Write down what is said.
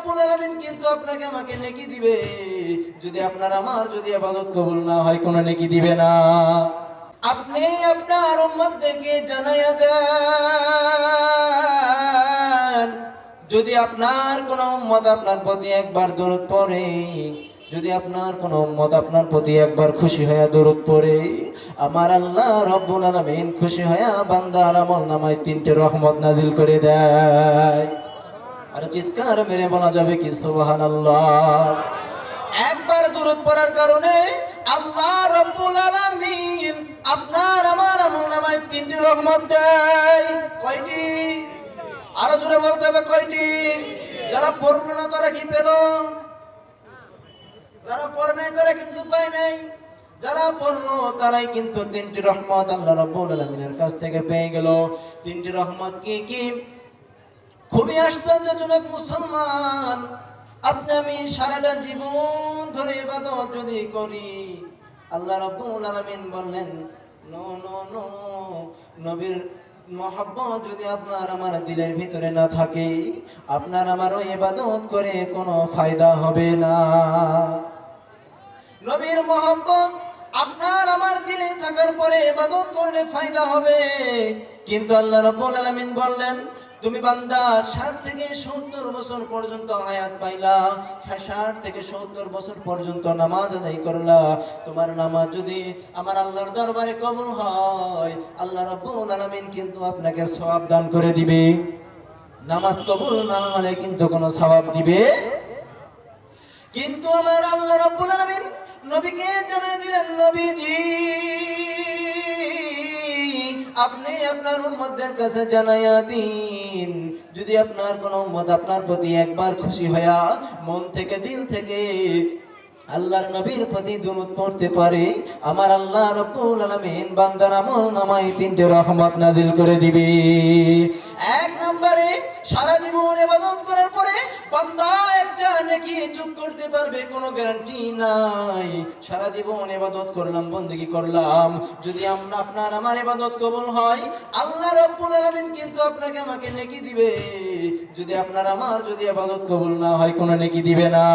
রাব্বুল আলামিন কিন্তু আপনাকে আমাকে নেকি দিবে। যদি আপনার আমার যদি ইবাদত কবুল না হয় কোনো নেকি দিবে না। আপনি আপনার উম্মতদেরকে জানাইয়া দেন, যদি আপনার কোনো উম্মত আপনার প্রতি একবার দরুদ পড়ে, যদি আপনার কোনো উম্মত আপনার প্রতি একবার খুশি হয়ে দরুদ পড়ে, আমার আল্লাহ রাব্বুল আলামিন খুশি হয়ে বান্দার আমলনামায় 3টে রহমত নাজিল করে দেয়। আর চিৎকার মেরে বলা যাবে কি সুবহানাল্লাহ। একবার দরুদ পড়ার কারণে আল্লাহ রাব্বুল আলামিন আপনার আমার আমলনামায় 3টি রহমত দেয়। কয়টি? আরো জোরে বলতে হবে কয়টি? যারা পড়ল না তারা কি পেল? যারা পড়ে নাই তারা কিন্তু পায় নাই। যারা পড়লো তারাই কিন্তু 3টি রহমত আল্লাহ রাব্বুল আলামিনের কাছ থেকে পেয়ে গেল। 3টি রহমত কি কি? খুবই আশ্চর্যজনক মুসলমান, আপনি আমি সারাটা জীবন ধরে ইবাদত যদি করি, আল্লাহ রাব্বুল আলামিন বললেন নো নো নো, নবীর মহব্বত যদি আপনার আমার দিলের ভিতরে না থাকে, আপনার আমারও ইবাদত করে কোনো ফায়দা হবে না। নবীর মহব্বত আপনার আমার দিলে থাকার পরে ইবাদত করলে ফায়দা হবে। কিন্তু আল্লাহ রাব্বুল আলামিন বললেন, তুমি বান্দা 60 থেকে 70 বছর পর্যন্ত হায়াত পাইলা, 60 থেকে 70 বছর পর্যন্ত নামাজ আদায় করলা, তোমার নামাজ যদি আমার আল্লাহর দরবারে কবুল হয়, আল্লাহ রাব্বুল আলামিন কিন্তু আপনাকে সওয়াব দান করে দিবে। নামাজ কবুল না হলে কিন্তু কোনো সওয়াব দিবে। কিন্তু আমার আল্লাহ রাব্বুল আলামিন নবীকে জানিয়ে দিলেন, নবীজি আপনি আপনার উম্মতদের কাছে জানাইয়া দিন, যদি আপনার কোন উম্মত আপনার প্রতি একবার খুশি হইয়া মন থেকে দিল থেকে আল্লাহর নবীর প্রতি দুরূদ পড়তে পারে, আমার আল্লাহ রাব্বুল আলামিন বান্দার আমলনামায় 3টে রহমত নাজিল করে দিবে। এক নম্বরে, সারা জীবন ইবাদত করার পরে বান্দা একটা নেকি যোগ করতে পারবে কোনো গ্যারান্টি নাই। সারা জীবন ইবাদত করলাম, বندگی করলাম, যদি আমরা আপনার আমার ইবাদত কবুল হয়, আল্লাহ রাব্বুল আলামিন কিন্তু আপনাকে আমাকে নেকি দিবে। যদি আপনার আমার যদি ইবাদত কবুল না হয় কোনো নেকি দিবে না।